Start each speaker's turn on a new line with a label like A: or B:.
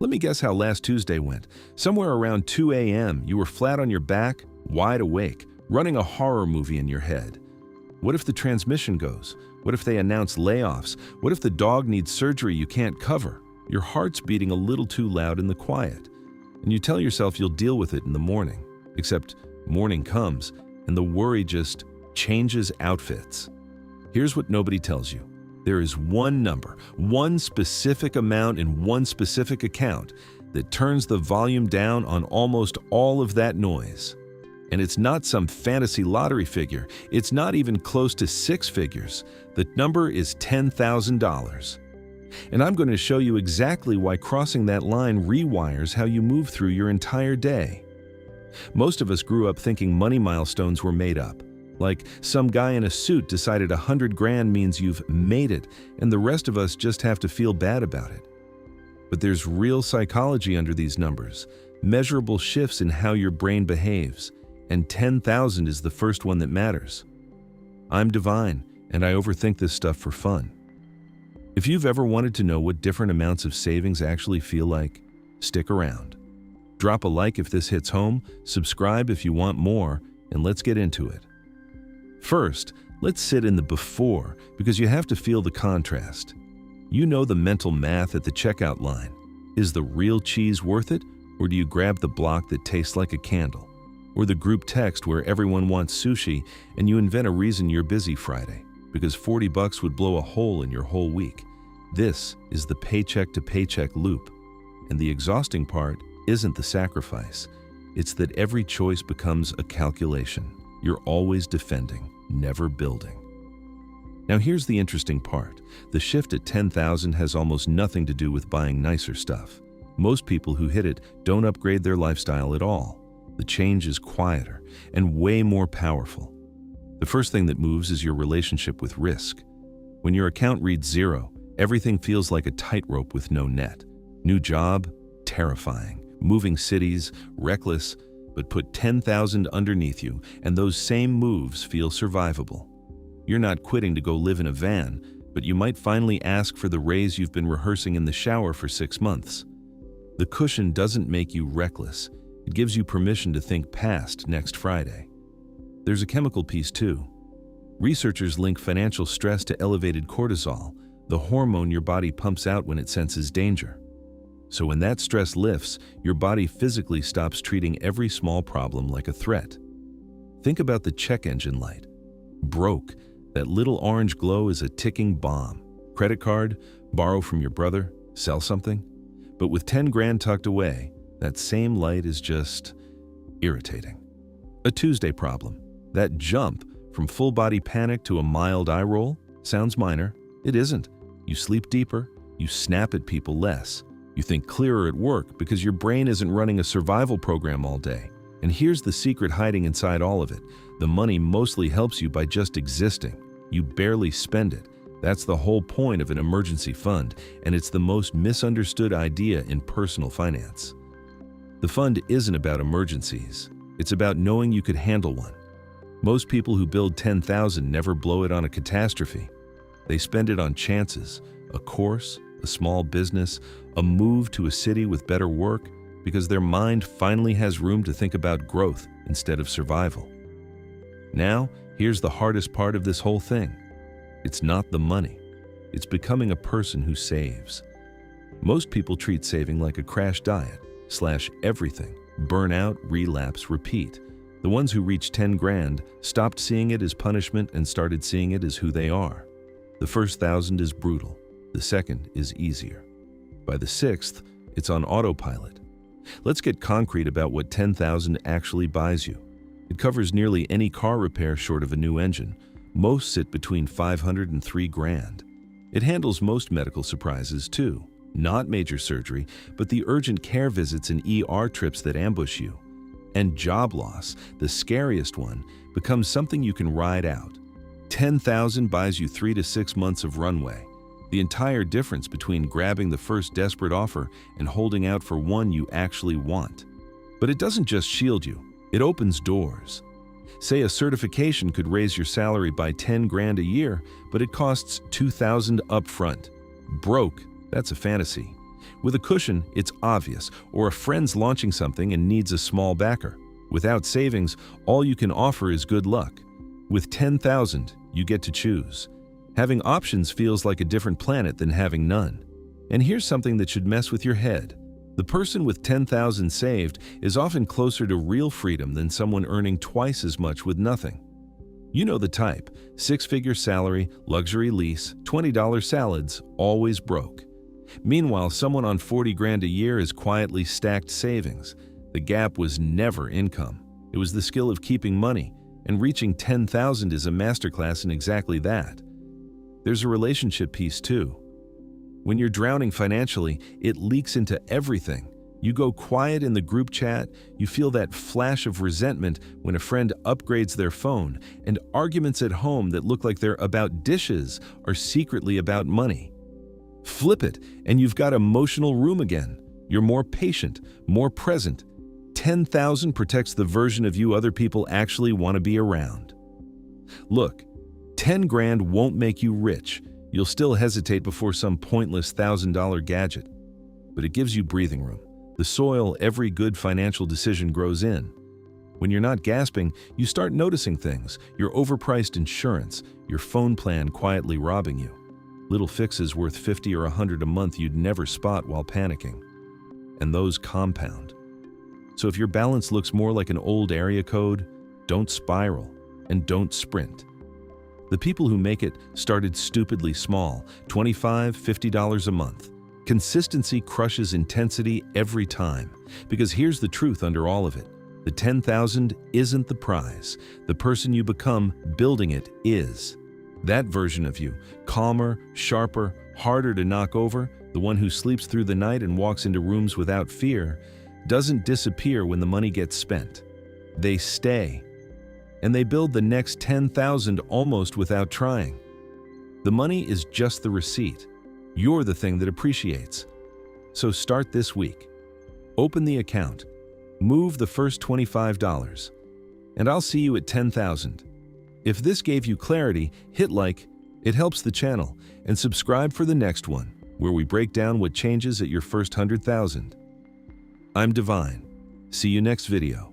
A: Let me guess how last Tuesday went. Somewhere around 2 a.m., you were flat on your back, wide awake, running a horror movie in your head. What if the transmission goes? What if they announce layoffs? What if the dog needs surgery you can't cover? Your heart's beating a little too loud in the quiet. And you tell yourself you'll deal with it in the morning. Except morning comes, and the worry just changes outfits. Here's what nobody tells you. There is one number, one specific amount in one specific account that turns the volume down on almost all of that noise. And it's not some fantasy lottery figure. It's not even close to 6 figures. The number is $10,000. And I'm going to show you exactly why crossing that line rewires how you move through your entire day. Most of us grew up thinking money milestones were made up. Like some guy in a suit decided 100 grand means you've made it, and the rest of us just have to feel bad about it. But there's real psychology under these numbers, measurable shifts in how your brain behaves, and 10,000 is the first one that matters. I'm Divine, and I overthink this stuff for fun. If you've ever wanted to know what different amounts of savings actually feel like, stick around. Drop a like if this hits home, subscribe if you want more, and let's get into it. First, let's sit in the before, because you have to feel the contrast. You know the mental math at the checkout line. Is the real cheese worth it, or do you grab the block that tastes like a candle? Or the group text where everyone wants sushi and you invent a reason you're busy Friday, because $40 would blow a hole in your whole week. This is the paycheck to paycheck loop. And the exhausting part isn't the sacrifice. It's that every choice becomes a calculation. You're always defending, never building. Now here's the interesting part. The shift at 10,000 has almost nothing to do with buying nicer stuff. Most people who hit it don't upgrade their lifestyle at all. The change is quieter and way more powerful. The first thing that moves is your relationship with risk. When your account reads 0, everything feels like a tightrope with no net. New job? Terrifying. Moving cities? Reckless. But put 10,000 underneath you, and those same moves feel survivable. You're not quitting to go live in a van, but you might finally ask for the raise you've been rehearsing in the shower for 6 months. The cushion doesn't make you reckless. It gives you permission to think past next Friday. There's a chemical piece too. Researchers link financial stress to elevated cortisol, the hormone your body pumps out when it senses danger. So when that stress lifts, your body physically stops treating every small problem like a threat. Think about the check engine light. Broke. That little orange glow is a ticking bomb. Credit card, borrow from your brother, sell something. But with 10 grand tucked away, that same light is just irritating. A Tuesday problem. That jump from full body panic to a mild eye roll sounds minor. It isn't. You sleep deeper, you snap at people less. You think clearer at work because your brain isn't running a survival program all day. And here's the secret hiding inside all of it. The money mostly helps you by just existing. You barely spend it. That's the whole point of an emergency fund, and it's the most misunderstood idea in personal finance. The fund isn't about emergencies. It's about knowing you could handle one. Most people who build 10,000 never blow it on a catastrophe. They spend it on chances, a course, a small business, a move to a city with better work, because their mind finally has room to think about growth instead of survival. Now, here's the hardest part of this whole thing. It's not the money. It's becoming a person who saves. Most people treat saving like a crash diet, /everything, burnout, relapse, repeat. The ones who reached 10 grand stopped seeing it as punishment and started seeing it as who they are. The first 1,000 is brutal. The second is easier. By the 6th, it's on autopilot. Let's get concrete about what 10,000 actually buys you. It covers nearly any car repair short of a new engine. Most sit between 500 and 3 grand. It handles most medical surprises too. Not major surgery, but the urgent care visits and ER trips that ambush you. And job loss, the scariest one, becomes something you can ride out. 10,000 buys you 3 to 6 months of runway. The entire difference between grabbing the first desperate offer and holding out for one you actually want. But it doesn't just shield you, it opens doors. Say a certification could raise your salary by 10 grand a year, but it costs 2,000 upfront. Broke, that's a fantasy. With a cushion, it's obvious, or a friend's launching something and needs a small backer. Without savings, all you can offer is good luck. With 10,000, you get to choose. Having options feels like a different planet than having none. And here's something that should mess with your head. The person with 10,000 saved is often closer to real freedom than someone earning twice as much with nothing. You know the type: six-figure salary, luxury lease, $20 salads, always broke. Meanwhile, someone on 40 grand a year is quietly stacked savings. The gap was never income. It was the skill of keeping money, and reaching 10,000 is a masterclass in exactly that. There's a relationship piece too. When you're drowning financially, it leaks into everything. You go quiet in the group chat, you feel that flash of resentment when a friend upgrades their phone, and arguments at home that look like they're about dishes are secretly about money. Flip it, and you've got emotional room again. You're more patient, more present. 10,000 protects the version of you other people actually want to be around. Look, 10 grand won't make you rich. You'll still hesitate before some pointless $1,000 gadget. But it gives you breathing room. The soil every good financial decision grows in. When you're not gasping, you start noticing things: your overpriced insurance, your phone plan quietly robbing you, little fixes worth $50 or $100 a month you'd never spot while panicking. And those compound. So if your balance looks more like an old area code, don't spiral and don't sprint. The people who make it started stupidly small, $25, $50 a month. Consistency crushes intensity every time. Because here's the truth under all of it: the 10,000 isn't the prize. The person you become building it is. That version of you, calmer, sharper, harder to knock over, the one who sleeps through the night and walks into rooms without fear, doesn't disappear when the money gets spent. They stay. And they build the next 10,000 almost without trying. The money is just the receipt. You're the thing that appreciates. So start this week. Open the account. Move the first $25. And I'll see you at 10,000. If this gave you clarity, hit like, it helps the channel, and subscribe for the next one, where we break down what changes at your first 100,000. I'm Divine. See you next video.